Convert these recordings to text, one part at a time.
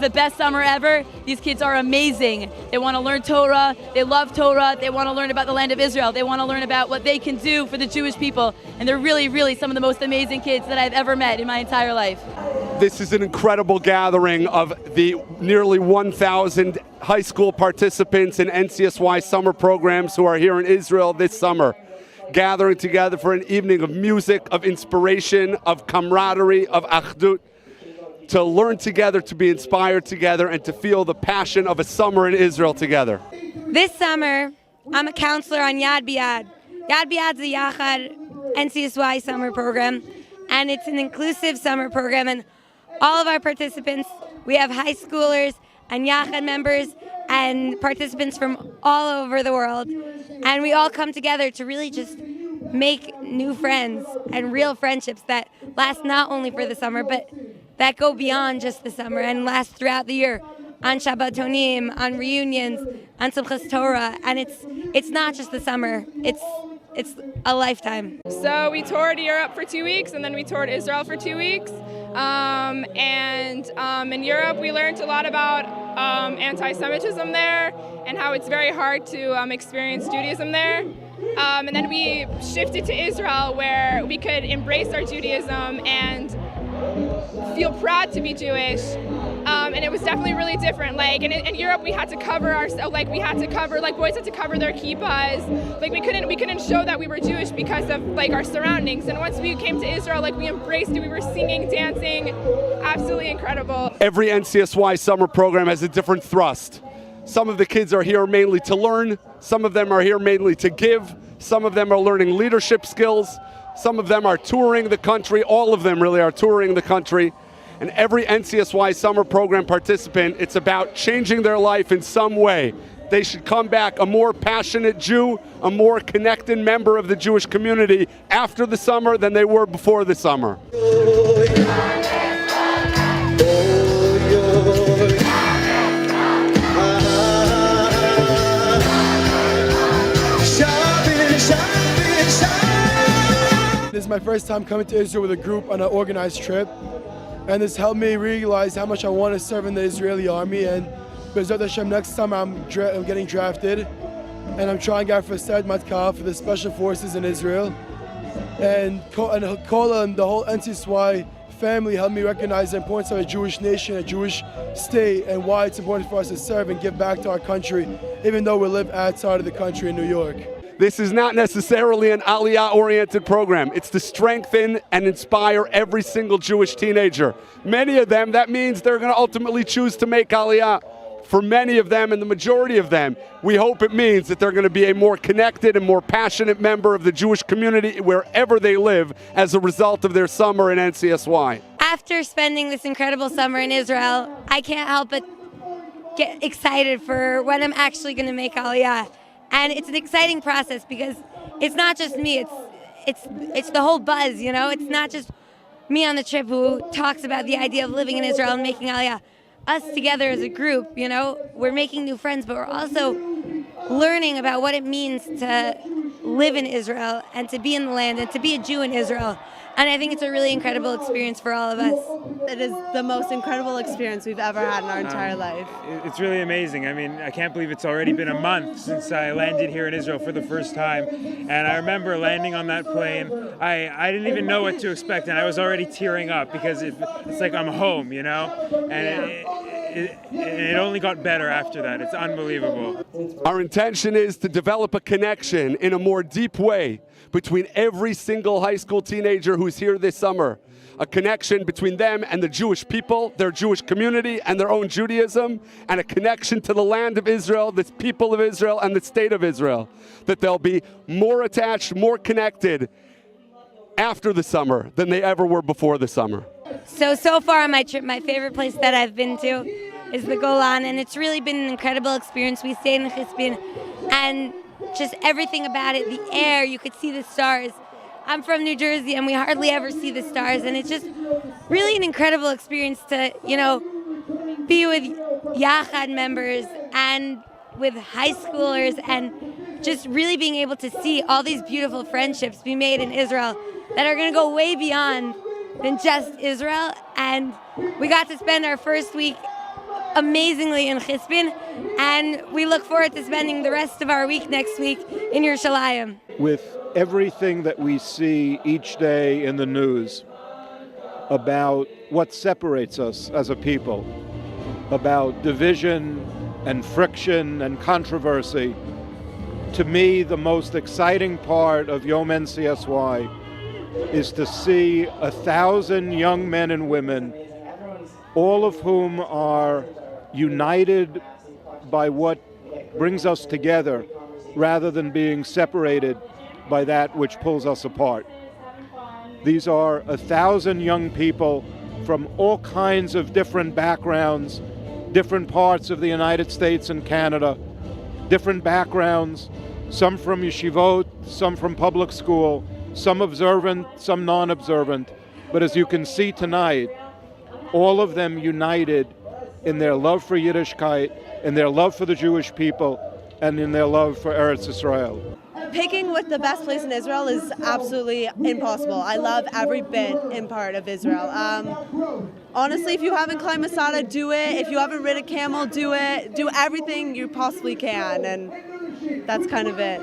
the best summer ever. These kids are amazing. They want to learn Torah. They love Torah. They want to learn about the land of Israel. They want to learn about what they can do for the Jewish people. And they're really, really some of the most amazing kids that I've ever met in my entire life. This is an incredible gathering of the nearly 1,000 high school participants in NCSY summer programs who are here in Israel this summer, gathering together for an evening of music, of inspiration, of camaraderie, of achdut, to learn together, to be inspired together, and to feel the passion of a summer in Israel together. This summer, I'm a counselor on Yad B'Yad. Yad B'Yad's a Yachad NCSY summer program, and it's an inclusive summer program, and all of our participants, we have high schoolers and Yachad members and participants from all over the world, and we all come together to really just make new friends and real friendships that last not only for the summer, but that go beyond just the summer and last throughout the year, on Shabbatonim, on reunions, on Simchas Torah, and it's not just the summer, it's a lifetime. So we toured Europe for 2 weeks, and then we toured Israel for 2 weeks. In Europe, we learned a lot about anti-Semitism there and how it's very hard to experience Judaism there. And then we shifted to Israel, where we could embrace our Judaism and feel proud to be Jewish. And it was definitely really different. Like in Europe, we had to cover ourselves. Like boys had to cover their kippahs. Like we couldn't show that we were Jewish because of like our surroundings. And once we came to Israel, like we embraced it. We were singing, dancing, absolutely incredible. Every NCSY summer program has a different thrust. Some of the kids are here mainly to learn. Some of them are here mainly to give. Some of them are learning leadership skills. Some of them are touring the country. All of them really are touring the country. And every NCSY summer program participant, it's about changing their life in some way. They should come back a more passionate Jew, a more connected member of the Jewish community after the summer than they were before the summer. This is my first time coming to Israel with a group on an organized trip, and this helped me realize how much I want to serve in the Israeli army. And B'ezrat Hashem, next summer I'm getting drafted, and I'm trying out for Sed Matkal for the Special Forces in Israel. And Kola and the whole NCSY family helped me recognize the importance of a Jewish nation, a Jewish state, and why it's important for us to serve and give back to our country, even though we live outside of the country in New York. This is not necessarily an Aliyah-oriented program. It's to strengthen and inspire every single Jewish teenager. Many of them, that means they're going to ultimately choose to make Aliyah. For many of them, and the majority of them, we hope it means that they're going to be a more connected and more passionate member of the Jewish community wherever they live as a result of their summer in NCSY. After spending this incredible summer in Israel, I can't help but get excited for when I'm actually going to make Aliyah. And it's an exciting process because it's not just me, it's the whole buzz, you know? It's not just me on the trip who talks about the idea of living in Israel and making Aliyah. Us together as a group, you know, we're making new friends, but we're also learning about what it means to live in Israel and to be in the land and to be a Jew in Israel. And I think it's a really incredible experience for all of us. It is the most incredible experience we've ever had in our entire life. It's really amazing. I mean, I can't believe it's already been a month since I landed here in Israel for the first time. And I remember landing on that plane. I didn't even know what to expect, and I was already tearing up because it's like I'm home, you know? And it only got better after that. It's unbelievable. Our intention is to develop a connection in a more deep way between every single high school teenager who's here this summer. A connection between them and the Jewish people, their Jewish community, and their own Judaism, and a connection to the land of Israel, the people of Israel, and the state of Israel. That they'll be more attached, more connected after the summer than they ever were before the summer. So far on my trip, my favorite place that I've been to is the Golan, and it's really been an incredible experience. We stayed in the Chispin, and just everything about it, the air, you could see the stars. I'm from New Jersey, and we hardly ever see the stars, and it's just really an incredible experience to, you know, be with Yachad members and with high schoolers, and just really being able to see all these beautiful friendships be made in Israel that are going to go way beyond than just Israel. And we got to spend our first week amazingly in Chispin, and we look forward to spending the rest of our week next week in Yerushalayim. With everything that we see each day in the news about what separates us as a people, about division and friction and controversy, to me the most exciting part of Yom NCSY is to see 1,000 young men and women, all of whom are united by what brings us together rather than being separated by that which pulls us apart. These are 1,000 young people from all kinds of different backgrounds, different parts of the United States and Canada, different backgrounds, some from yeshivot, some from public school, some observant, some non-observant. But as you can see tonight, all of them united in their love for Yiddishkeit, in their love for the Jewish people, and in their love for Arutz Israel. Picking with the best place in Israel is absolutely impossible. I love every bit and part of Israel. Honestly, if you haven't climbed Masada, do it. If you haven't ridden a camel, do it. Do everything you possibly can, and that's kind of it.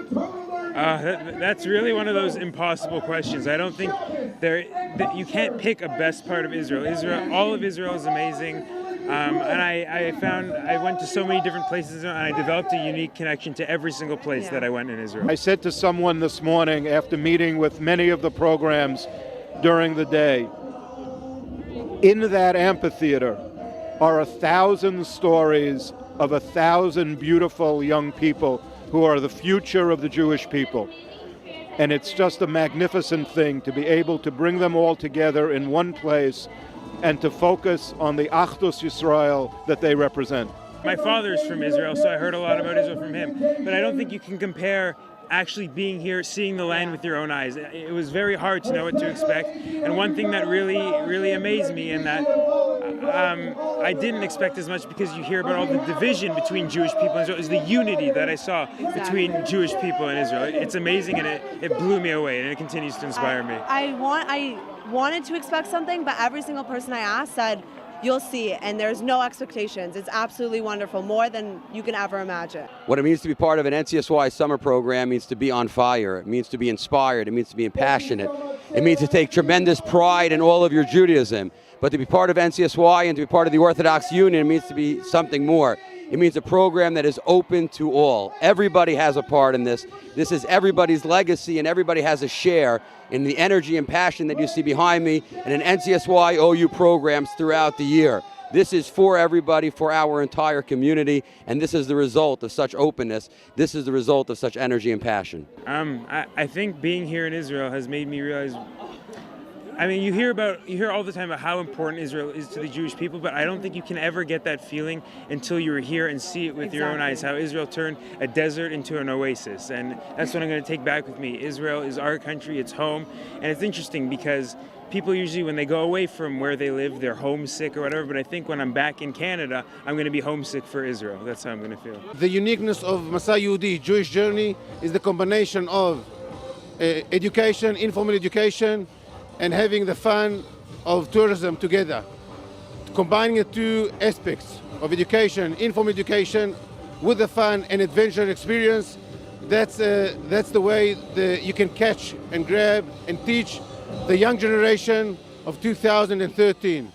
That's really one of those impossible questions. I don't think that you can't pick a best part of Israel. All of Israel is amazing. And I went to so many different places, and I developed a unique connection to every single place that I went in Israel. I said to someone this morning after meeting with many of the programs during the day, in that amphitheater are 1,000 stories of 1,000 beautiful young people who are the future of the Jewish people. And it's just a magnificent thing to be able to bring them all together in one place and to focus on the Achdus Yisrael that they represent. My father's from Israel, so I heard a lot about Israel from him. But I don't think you can compare actually being here, seeing the land with your own eyes. It was very hard to know what to expect. And one thing that really amazed me, and that I didn't expect as much, because you hear about all the division between Jewish people and Israel, is the unity that I saw between Jewish people and Israel. It's amazing, and it blew me away, and it continues to inspire me. I wanted to expect something, but every single person I asked said, you'll see, and there's no expectations. It's absolutely wonderful, more than you can ever imagine. What it means to be part of an NCSY summer program means to be on fire. It means to be inspired. It means to be passionate. It means to take tremendous pride in all of your Judaism. But to be part of NCSY and to be part of the Orthodox Union, it means to be something more. It means a program that is open to all. Everybody has a part in this. This is everybody's legacy, and everybody has a share in the energy and passion that you see behind me and in NCSY OU programs throughout the year. This is for everybody, for our entire community, and this is the result of such openness. This is the result of such energy and passion. I think being here in Israel has made me realize, I mean, you hear all the time about how important Israel is to the Jewish people, but I don't think you can ever get that feeling until you're here and see it with your own eyes, how Israel turned a desert into an oasis. And that's what I'm going to take back with me. Israel is our country, it's home. And it's interesting because people usually, when they go away from where they live, they're homesick or whatever, but I think when I'm back in Canada, I'm going to be homesick for Israel. That's how I'm going to feel. The uniqueness of Masai Yehudi, Jewish journey, is the combination of education, informal education, and having the fun of tourism together. Combining the two aspects of education, informal education, with the fun and adventure experience, that's the way you can catch and grab and teach the young generation of 2013.